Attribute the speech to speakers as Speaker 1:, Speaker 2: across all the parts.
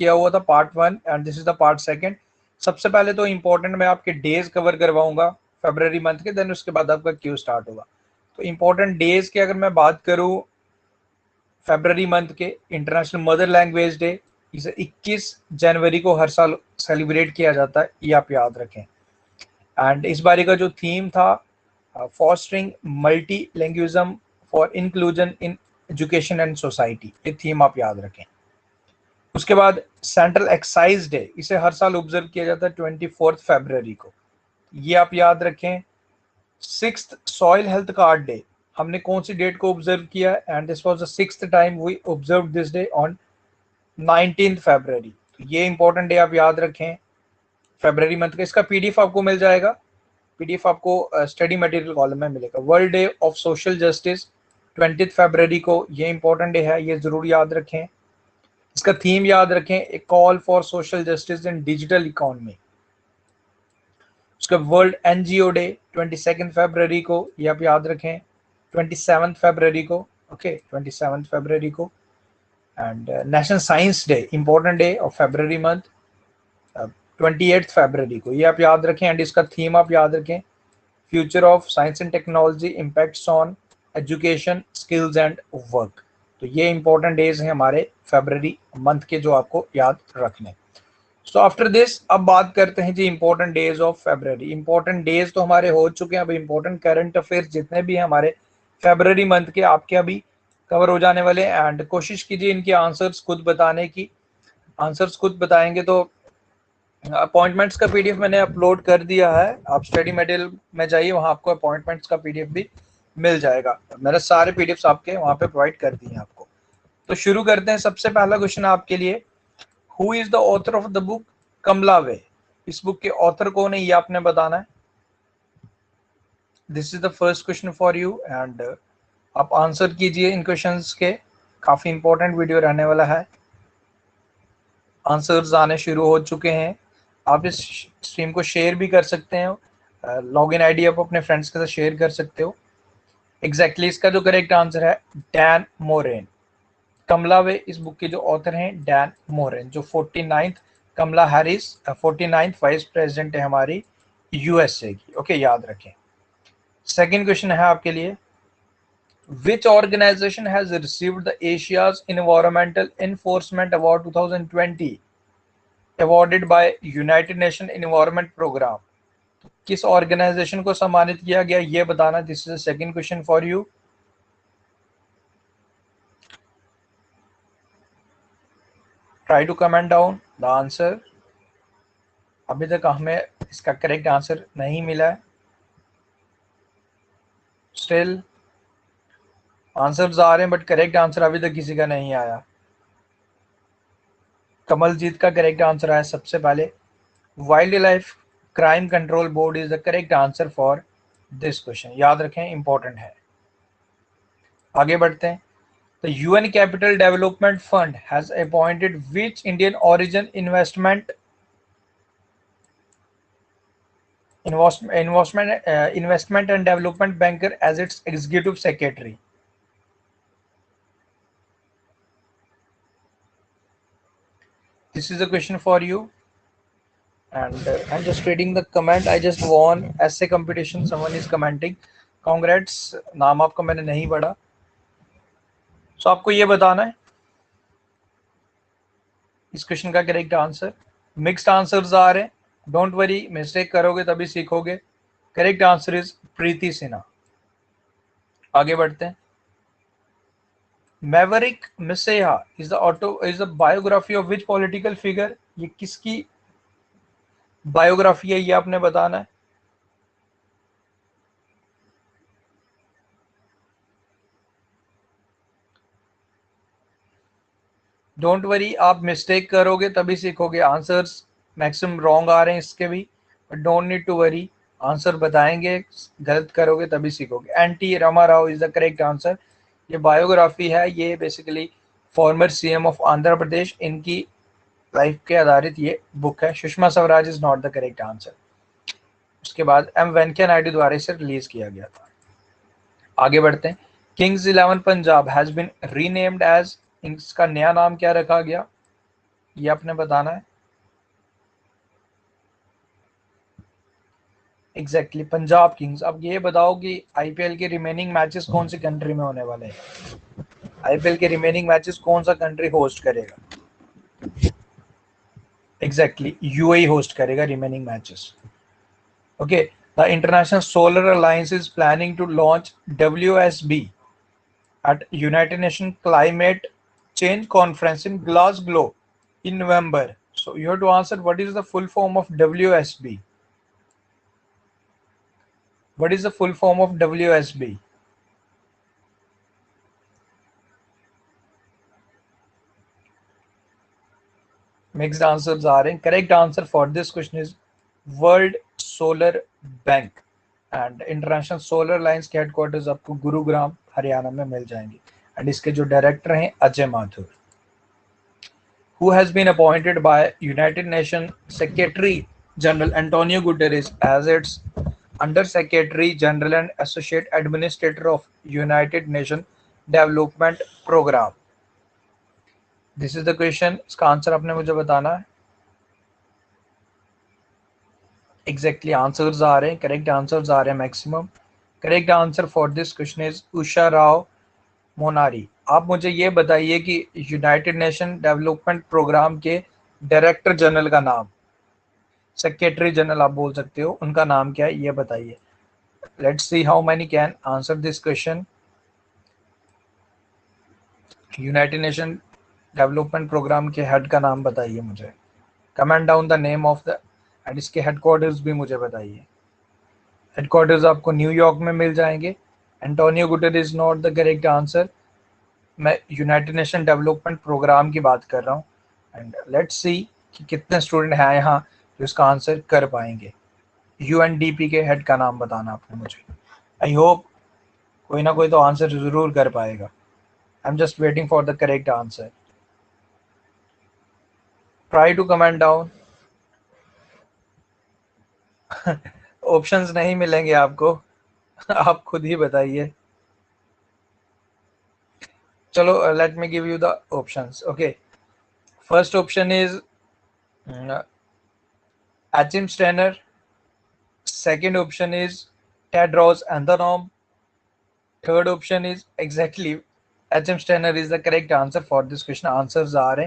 Speaker 1: किया हुआ था part 1 and this is the part 2। सबसे पहले तो इम्पोर्टेंट मैं आपके डेज कवर करवाऊंगा फरवरी मंथ के, देन उसके बाद आपका क्यू स्टार्ट होगा। तो इम्पोर्टेंट डेज की अगर मैं बात करूं फरवरी मंथ के, इंटरनेशनल मदर लैंग्वेज डे, इसे 21 जनवरी को हर साल सेलिब्रेट किया जाता है, ये आप याद रखें। एंड इस बारी का जो थीम था fostering multilingualism for inclusion in education and society, ये थीम आप याद रखें। उसके बाद सेंट्रल एक्साइज डे, इसे हर साल ऑब्जर्व किया जाता है 24 फरवरी को, ये आप याद रखें। 6th soil health card day, हमने कौन सी डेट को ऑब्जर्व किया, and this was the 6th time we observe this day on 19 February. ये इंपॉर्टेंट डे आप याद रखें फरवरी मंथ का। इसका पीडीएफ आपको मिल जाएगा, पीडीएफ आपको स्टडी मटेरियल कॉलम में मिलेगा। World day of social justice 20 फरवरी को, ये इंपॉर्टेंट डे है, ये जरूर याद रखें। इसका थीम याद रखें, a call for social justice in digital economy. उसका वर्ल्ड एनजीओ डे 22 फरवरी को, ये आप याद रखें 27 फरवरी को, ओके 27 फरवरी को। And national science day, important day of February month 28 फरवरी को, ये आप याद रखें। एंड इसका थीम आप याद रखें, future of science and technology impacts on education skills and work. तो ये इंपॉर्टेंट डेज हैं हमारे फरवरी मंथ के, जो आपको याद रखने। सो आफ्टर दिस अब बात करते हैं जी important days of February. Important days तो हमारे हो चुके हैं, अब इंपॉर्टेंट करंट अफेयर्स जितने भी हैं हमारे फरवरी मंथ के, आपके अभी कवर हो जाने वाले। एंड कोशिश कीजिए इनके आंसर्स खुद बताने की, आंसर्स खुद बताएंगे तो अपॉइंटमेंट्स का पीडीएफ मैंने अपलोड कर दिया है, आप स्टडी मटेरियल में जाइए, वहां आपको अपॉइंटमेंट्स का पीडीएफ भी मिल जाएगा। मैंने सारे पीडीएफ्स आपके वहां पे प्रोवाइड कर दिए हैं आपको। तो शुरू करते हैं। सबसे पहला क्वेश्चन आपके लिए, who is the author of the book Kamala way? इस बुक के ऑथर कौन है, ये आपने बताना है। This is the first question for you and आप आंसर कीजिए इन क्वेश्चंस के, काफी इंपॉर्टेंट वीडियो रहने वाला है। आंसर्स आने शुरू हो चुके हैं, आप इस स्ट्रीम को शेयर भी कर सकते हैं, लॉगिन आईडी आप अपने फ्रेंड्स के साथ शेयर कर सकते हो। एग्जैक्टली इसका जो करेक्ट आंसर है डैन मोरेन। कमला वे इस बुक के जो ऑथर हैं डैन मोरेन, जो 49th कमला हैरिस 49th वाइस प्रेसिडेंट है हमारी यूएसए की, ओके याद रखें। सेकंड क्वेश्चन है आपके लिए, Which organization has received the Asia's Environmental Enforcement Award 2020 awarded by United Nations Environment Program? किस ऑर्गेनाइजेशन को सम्मानित किया गया, ये बताना। This is the second question for you. Try to comment down the answer. अभी तक हमें इसका करेक्ट आंसर नहीं मिला है। स्टिल आंसर्स आ रहे हैं बट करेक्ट आंसर अभी तक किसी का नहीं आया। कमलजीत का करेक्ट आंसर आया सबसे पहले। Wild life crime control board is the correct answer for this question, याद रखें इंपॉर्टेंट है। आगे बढ़ते हैं। The UN capital development fund has appointed which Indian origin investment and development banker as its executive secretary? This is a question for you and I'm just reading the comment. I just won essay competition, someone is commenting, congrats। नाम आपका मैंने नहीं पढ़ा। सो आपको ये बताना है इस क्वेश्चन का करेक्ट आंसर। मिक्स्ड आंसर्स आ रहे हैं, डोंट वरी, मिस्टेक करोगे तभी सीखोगे। Correct answer is Preeti Sinha. आगे बढ़ते हैं। Maverick messiah is the biography of which political figure? ये किसकी बायोग्राफी है, ये आपने बताना है। डोंट वरी, आप मिस्टेक करोगे तभी सीखोगे। आंसर्स मैक्सिमम रॉन्ग आ रहे हैं इसके भी, but don't need to worry, answer बताएंगे, गलत करोगे तभी सीखोगे। NT Rama Rao is the correct answer. ये बायोग्राफी है, ये basically former CM of Andhra Pradesh, इनकी लाइफ के आधारित ये बुक है। Sushma Swaraj is not the correct answer. उसके बाद एम वेंकैया नायडू द्वारा इसे रिलीज किया गया था। आगे बढ़ते हैं। Kings 11 Punjab has been renamed as, इसका नया नाम क्या रखा गया? ये आपने बताना है। Exactly Punjab Kings. अब ये बताओ कि आईपीएल के रिमेनिंग मैचेस कौन सी कंट्री में होने वाले हैं। आईपीएल के रिमेनिंग मैचेस कौन सा कंट्री होस्ट करेगा। एग्जैक्टली यूएई होस्ट करेगा remaining matches. Okay, the international solar alliance is planning to launch WSB at United Nations Climate Change Conference in Glasgow in November. So you have to answer what is the full form of WSB. What is the full form of WSB? Mixed answers are in. Correct answer for this question is World Solar Bank. And international solar lines के headquarters आपको गुरुग्राम हरियाणा में मिल जाएंगे। And इसके जो director हैं Ajay Mathur. Who has been appointed by United Nations Secretary General Antonio Guterres as its Under Secretary General and Associate Administrator of United Nations Development Program. This is the question. इसका answer आपने मुझे बताना है। Exactly answers आ रहे हैं, correct answers आ रहे हैं maximum. Correct answer for this question is Usha Rao मोनारी। आप मुझे ये बताइए कि यूनाइटेड नेशन डेवलपमेंट प्रोग्राम के डायरेक्टर जनरल का नाम, सेक्रेटरी जनरल आप बोल सकते हो, उनका नाम क्या है ये बताइए। Let's see how many can answer this question. United Nation development program के हेड का नाम बताइए मुझे। Comment down the name of the and इसके हेडक्वार्टर्स भी मुझे बताइए। हेडक्वार्टर्स आपको न्यूयॉर्क में मिल जाएंगे। Antonio Guterres is not the correct answer. मैं यूनाइटेड नेशन डेवलपमेंट प्रोग्राम की बात कर रहा हूँ। एंड लेट्स सी कि कितने स्टूडेंट हैं यहाँ जो इसका आंसर कर पाएंगे। यूएनडीपी के हेड का नाम बताना आपने मुझे। आई होप कोई ना कोई तो आंसर जरूर कर पाएगा। I am just waiting for the correct answer. Try to comment down. Options नहीं मिलेंगे आपको, आप खुद ही बताइए। चलो let me give you the options. Okay, first option is Achim Steiner. Second option is Tedros Adhanom. Third option is exactly Achim Steiner is the correct answer for this question. Answers are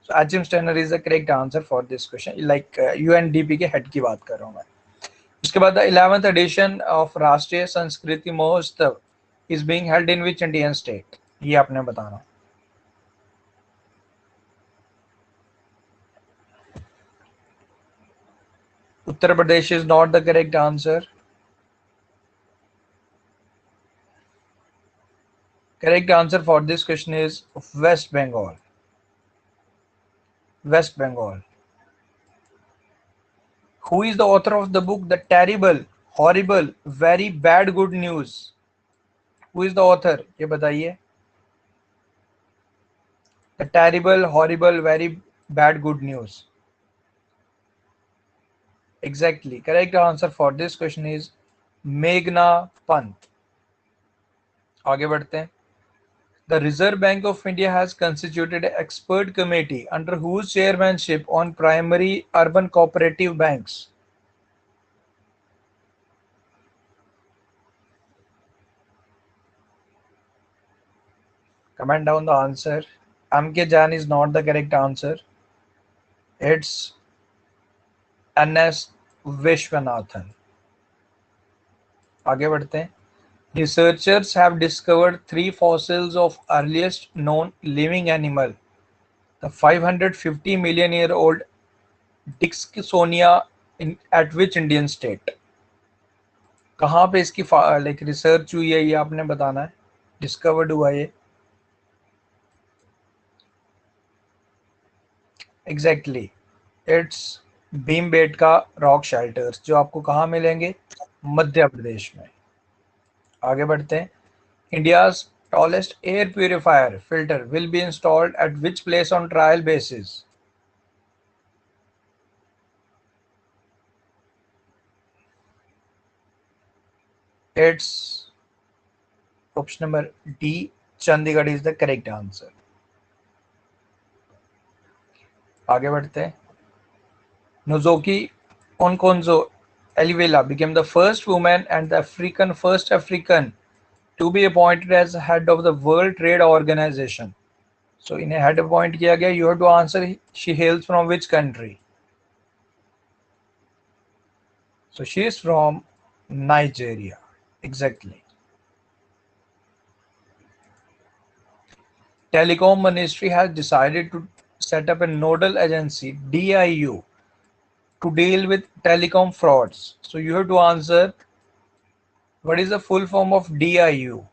Speaker 1: so Achim Steiner is the correct answer for this question. Like UNDP के head की बात कर रहा हूँ मैं। उसके बाद the 11th edition of राष्ट्रीय संस्कृति महोत्सव is being held in which Indian state? ये आपने बताना। Uttar Pradesh is not the correct answer. Correct answer for this question is West Bengal. West Bengal. Who is the author of the book The Terrible, Horrible, Very Bad Good News? Who is the author? ये बताइए। The Terrible, Horrible, Very Bad Good News. Exactly. Correct answer for this question is Meghna Pant. आगे बढ़ते हैं। The Reserve Bank of India has constituted an expert committee under whose chairmanship on primary urban cooperative banks. Comment down the answer. M.K. Jain is not the correct answer. It's N.S. Vishwanathan. आगे बढ़ते हैं। Researchers have discovered 3 fossils of earliest known living animal, the 550 million year old Dicksonia at which Indian state? कहाँ पे इसकी like research हुई है ये आपने बताना है। डिस्कवर्ड हुआ ये। Exactly it's Bhimbetka rock shelters, जो आपको कहाँ मिलेंगे? मध्य प्रदेश में। आगे बढ़ते हैं। India's tallest air purifier filter will be installed at which place on trial basis? It's option number D. Chandigarh is the correct answer. आगे बढ़ते हैं। Nozoki Onkonzo Elivela became the first woman and the first African to be appointed as head of the World Trade Organization. So इन्हें head appoint किया गया. You have to answer. She hails from which country? So she is from Nigeria. Exactly. Telecom Ministry has decided to set up a nodal agency DIU to deal with telecom frauds. So you have to answer what is the full form of DIU?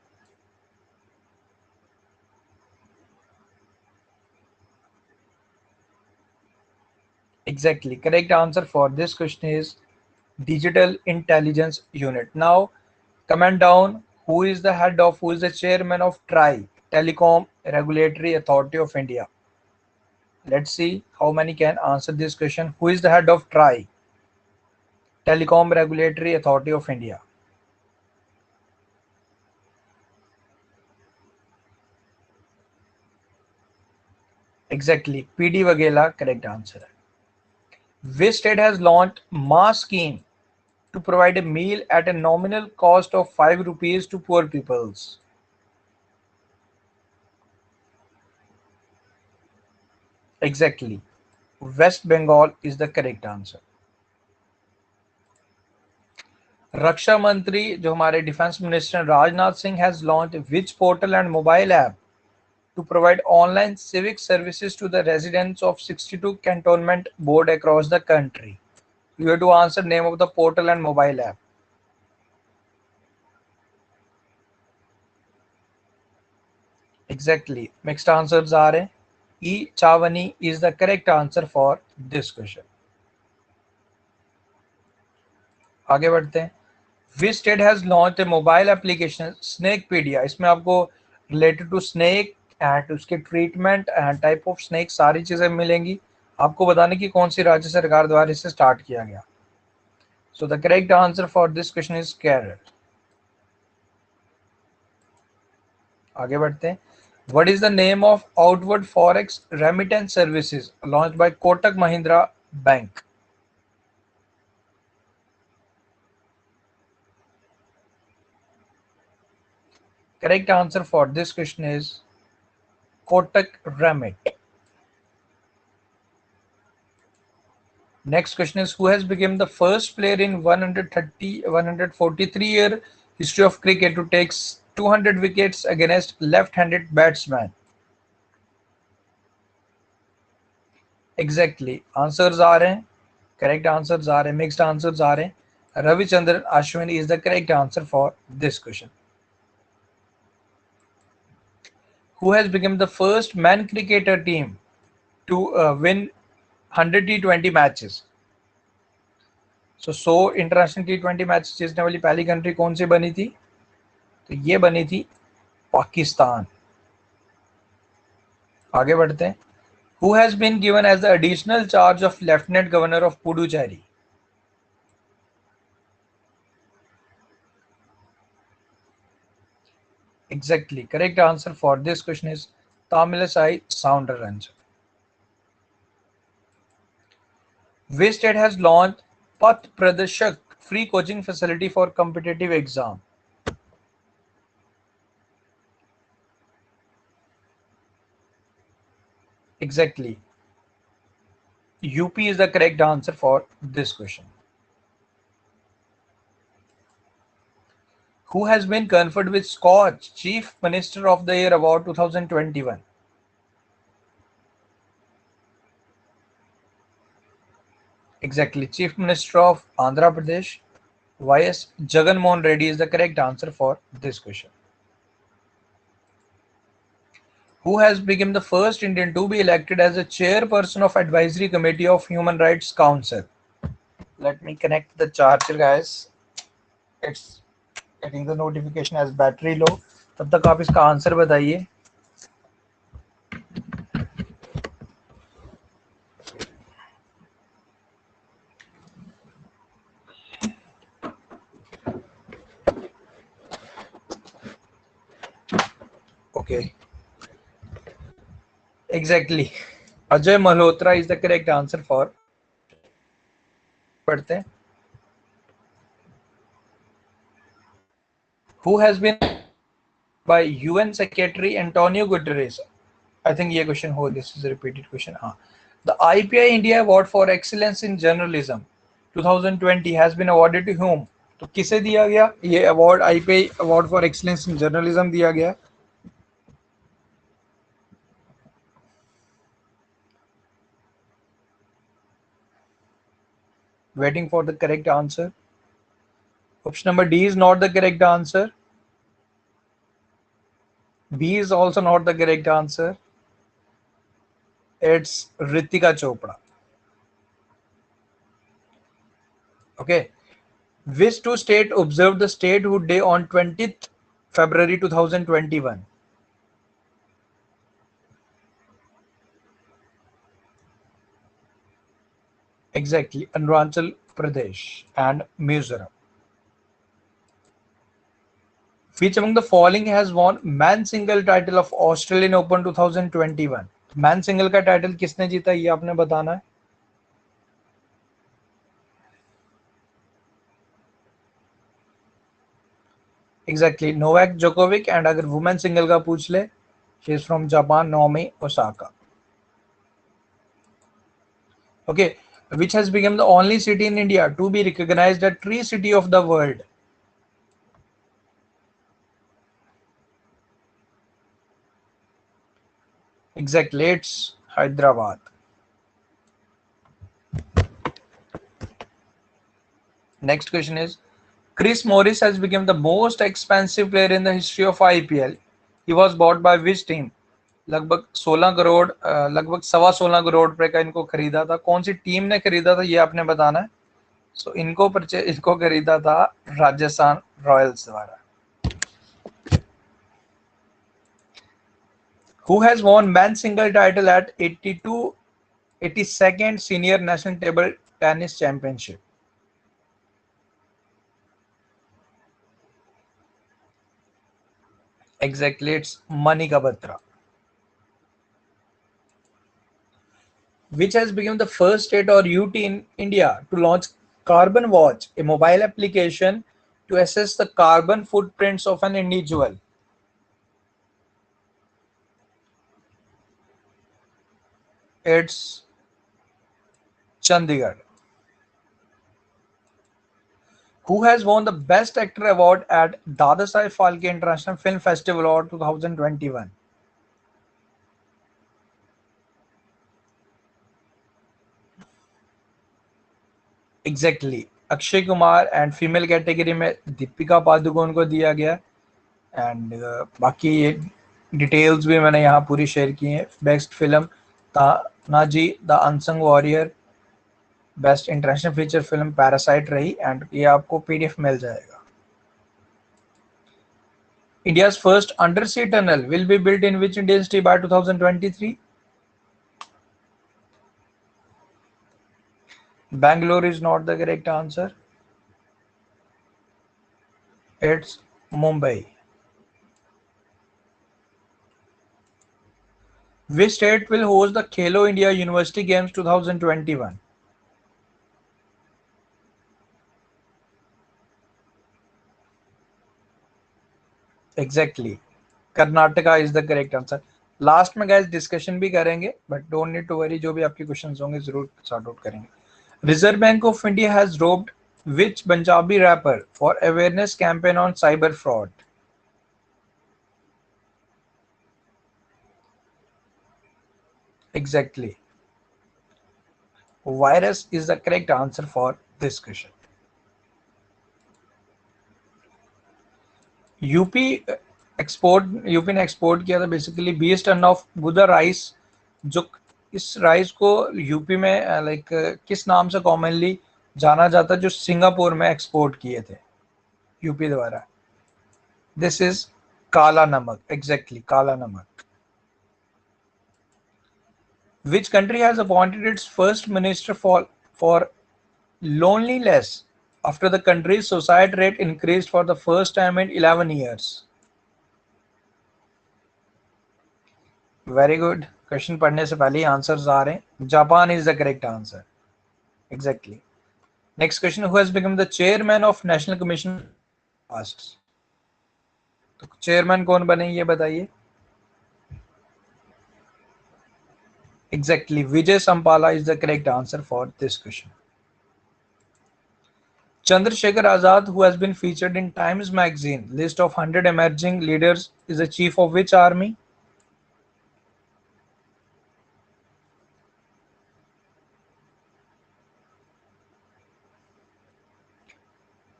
Speaker 1: Exactly. Correct answer for this question is Digital Intelligence Unit. Now, comment down who is the chairman of TRAI, Telecom Regulatory Authority of India. Let's see how many can answer this question. Who is the head of TRAI, Telecom Regulatory Authority of India? Exactly. PD Waghela, correct answer. Which state has launched MAS scheme to provide a meal at a nominal cost of 5 rupees to poor peoples? Exactly. West Bengal is the correct answer. रक्षा मंत्री जो हमारे defence minister Rajnath Singh has launch which portal and mobile app to provide online civic services to the residents of 62 cantonment board across the country. You have to answer name of the portal and mobile app. Exactly. Mixed answers are E-Chavani is the correct answer for this question. आगे बढ़ते हैं. Which state has launched a mobile application Snakepedia? इसमें आपको related to snake and उसके treatment and type of snake सारी चीजें मिलेंगी. आपको बताने की कौन सी राज्य सरकार द्वारा इसे स्टार्ट किया गया. So the correct answer for this question is Kerala. आगे बढ़ते हैं. What is the name of outward forex remittance services launched by Kotak Mahindra Bank? Correct answer for this question is Kotak Remit. Next question is who has become the first player in 143-year history of cricket to take 200 wickets against left-handed batsman? Exactly. Answers are correct answers are mixed answers are Ravichandran Ashwin is the correct answer for this question. Who has become the first man cricketer team to win 100 T20 matches? So 100 international T20 match जीतने वाली पहली country कौन सी बनी थी? तो ये बनी थी पाकिस्तान. आगे बढ़ते हैं. Who has been given as the additional charge of Lieutenant Governor of Puducherry? Exactly. Correct answer for this question is Tamilisai Soundarranjan. Which state has launched Path Pradashak free coaching facility for competitive exam? Exactly. UP is the correct answer for this question. Who has been conferred with Scotch Chief Minister of the Year Award 2021? Exactly. Chief Minister of Andhra Pradesh, YS Jagan Mohan Reddy is the correct answer for this question. Who has become the first Indian to be elected as a chairperson of Advisory Committee of Human Rights Council? Let me connect the charger, guys. It's getting the notification as battery low. तब तक आप इसका answer बताइए. Okay. Exactly. Ajay Malhotra is the correct answer for पढ़ते हैं. Who has been by UN Secretary Antonio Guterres? I think ये question हो, this is a repeated question. हाँ. The IPI India Award for Excellence in Journalism 2020 has been awarded to whom? तो किसे दिया गया ये award? IPI Award for Excellence in Journalism दिया गया. Waiting for the correct answer. Option number D is not the correct answer. B is also not the correct answer. It's Ritika Chopra. Okay. Which two state observed the Statehood Day on 20th February 2021? Exactly, Arunachal Pradesh and Mizoram. Which among the following has won man single title of Australian Open 2021? Man single का title किसने जीता ये आपने बताना है. Exactly Novak Djokovic. And अगर women single का पूछ ले, she is from Japan, Naomi Osaka. Okay, which has become the only city in India to be recognized as Tree City of the World? Exactly, it's Hyderabad. Next question is, Chris Morris has become the most expensive player in the history of IPL. He was bought by which team? लगभग 16 करोड़ लगभग 16.25 करोड़ रुपए का इनको खरीदा था. कौन सी team ने खरीदा था ये आपने बताना है. सो इनको खरीदा था राजस्थान रॉयल्स द्वारा. Who has won men's single title at 82nd Senior National Table Tennis Championship? Exactly, it's Manika Batra. Which has become the first state or UT in India to launch Carbon Watch, a mobile application to assess the carbon footprints of an individual? It's Chandigarh. Who has won the Best Actor award at Dadasaheb Phalke International Film Festival Award 2021? Exactly Akshay Kumar. And female category में दीपिका पादुकोण को दिया गया. And बाकी ये details भी मैंने यहाँ पूरी शेयर की हैं. Best film Tanaji the unsung warrior. Best international feature film Parasite रही. एंड ये आपको पीडीएफ मिल जाएगा. India's first under sea tunnel will be built in which Indian city by 2023? Bangalore is not the correct answer. It's Mumbai. Which state will host the Khelo India University Games 2021? Exactly, Karnataka is the correct answer. Last में guys discussion भी करेंगे, but don't need to worry. जो भी आपके questions होंगे जरूर sort out करेंगे. Reserve Bank of India has robbed which Punjabi rapper for awareness campaign on cyber fraud? Exactly, virus is the correct answer for this question. UP UP ने export किया था basically 20 ton of गुदा rice. जो इस rice को UP में like किस नाम से कॉमनली जाना जाता है, जो सिंगापुर में एक्सपोर्ट किए थे यूपी द्वारा? दिस इज काला नमक. एग्जैक्टली, काला नमक. Which country has appointed its first minister for loneliness after the country's suicide rate increased for the first time in 11 years? Very good, question पढ़ने से पहले ही आंसर्स आ रहे हैं। Japan is the correct answer, exactly. Next question, who has become the chairman of national commission asks. तो chairman कौन बने ये बताइए। Exactly, Vijay Sampla is the correct answer for this question. Chandrasekhar Azad, who has been featured in Times Magazine list of 100 emerging leaders, is the chief of which army?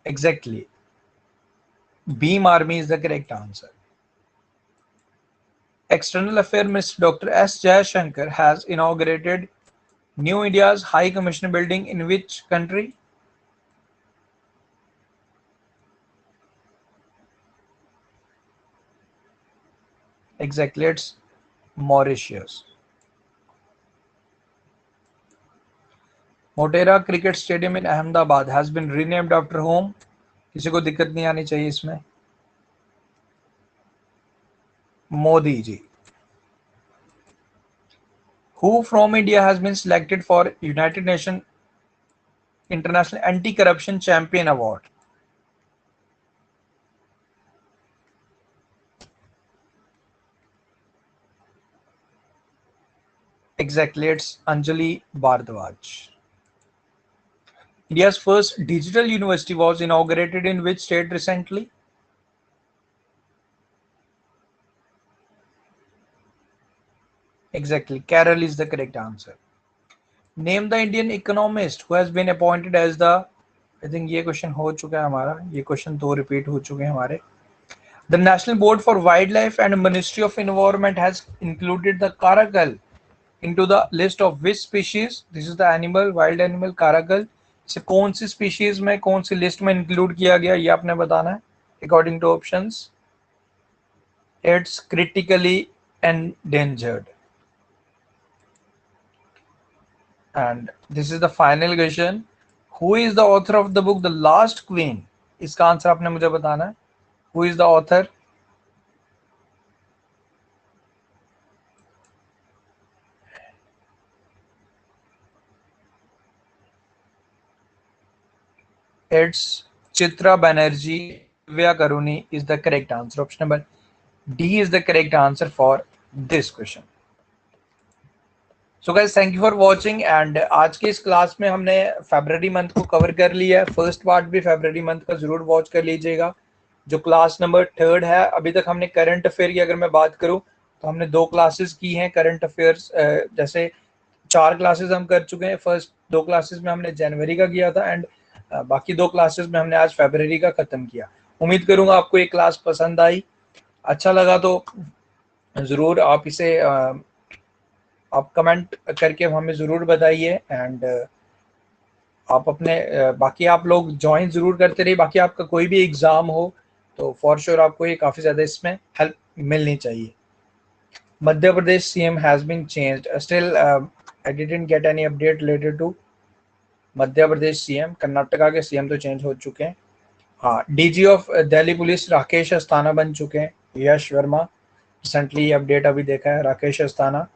Speaker 1: Exactly, Beam Army is the correct answer. External Affairs Minister Dr. S. Jaishankar has inaugurated New India's High Commission building in which country? Exactly, it's Mauritius. Motera Cricket Stadium in Ahmedabad has been renamed after whom? किसी को दिक्कत नहीं आनी चाहिए इसमें। Modi ji. Who from India has been selected for United Nations International Anti-Corruption Champion Award? Exactly, it's Anjali Bardwaj. India's first digital university was inaugurated in which state recently? Exactly, Kerala is the correct answer. Name the Indian economist who has been appointed as the, I think ये question हो चुका है हमारा, ये question दो repeat हो चुके हैं हमारे। The National Board for Wildlife and Ministry of Environment has included the caracal into the list of which species? This is the animal, wild animal caracal. इसे कौन सी स्पीशीज में, कौन सी लिस्ट में इंक्लूड किया गया, ये आपने बताना है according two options. It's critically endangered. And this is the final question. Who is the author of the book The Last Queen? इसका आंसर आपने मुझे बताना है। Who is the author? It's Chitra Banerjee. Divya Karuni is the correct answer. Option number D is the correct answer for this question. So guys, thank you for watching. And आज के इस class में हमने फरवरी month को cover कर लिया है। First part भी फरवरी मंथ का जरूर वॉच कर लीजिएगा। जो क्लास नंबर 3 है, अभी तक हमने करंट अफेयर की अगर मैं बात करूं तो हमने 2 क्लासेस की हैं करंट अफेयर्स। जैसे 4 क्लासेस हम कर चुके हैं। फर्स्ट 2 क्लासेस में हमने जनवरी का किया था एंड बाकी 2 क्लासेस में हमने आज फरवरी का खत्म किया। उम्मीद करूंगा आपको ये क्लास पसंद आई। अच्छा लगा तो जरूर आप इसे आप कमेंट करके हमें ज़रूर बताइए। एंड आप अपने बाकी आप लोग ज्वाइन ज़रूर करते रहिए। बाकी आपका कोई भी एग्ज़ाम हो तो फॉर श्योर आपको ये काफ़ी ज़्यादा इसमें हेल्प मिलनी चाहिए। Madhya Pradesh CM has been changed, still I didn't get any update related to Madhya Pradesh CM. Karnataka के सीएम तो चेंज हो चुके हैं। हाँ, DG of Delhi police Rakesh Asthana बन चुके हैं, यश वर्मा। रिसेंटली अपडेट अभी देखा है, राकेश अस्थाना,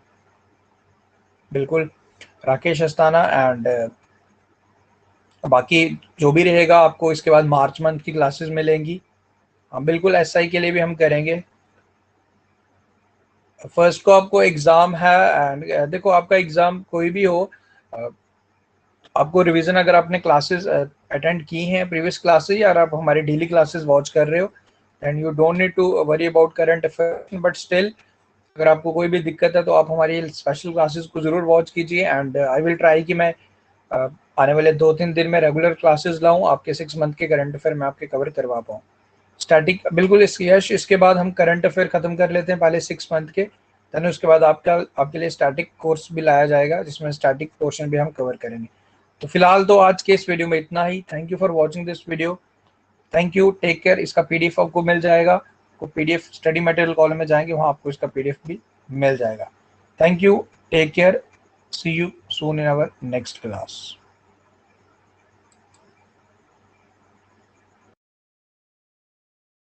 Speaker 1: बिल्कुल राकेश अस्थाना। एंड बाकी जो भी रहेगा आपको इसके बाद मार्च मंथ की क्लासेस मिलेंगी। हाँ बिल्कुल, एसआई के लिए भी हम करेंगे। फर्स्ट को आपको एग्ज़ाम है एंड देखो आपका एग्ज़ाम कोई भी हो, आपको रिवीजन अगर आपने क्लासेस अटेंड की हैं प्रीवियस क्लासेस या आप हमारे डेली क्लासेस वॉच कर रहे हो, and you don't need to worry about current affair. But still अगर आपको कोई भी दिक्कत है तो आप हमारी स्पेशल क्लासेस को ज़रूर वॉच कीजिए। एंड आई विल ट्राई कि मैं आने वाले 2-3 दिन में रेगुलर क्लासेस लाऊं, आपके 6 मंथ के करंट अफेयर मैं आपके कवर करवा पाऊँ। स्टैटिक बिल्कुल यश, इसके बाद हम करंट अफेयर खत्म कर लेते हैं पहले 6 मंथ के, देन उसके बाद आपके लिए स्टैटिक कोर्स भी लाया जाएगा जिसमें स्टैटिक पोर्शन भी हम कवर करेंगे। तो फिलहाल तो आज के इस वीडियो में इतना ही। Thank you for watching this video. Thank you, take care. इसका पीडीएफ आपको मिल जाएगा, को पीडीएफ स्टडी मटेरियल कॉलम में जाएंगे, वहाँ आपको इसका पीडीएफ भी मिल जाएगा। Thank you, take care, see you soon in our next class.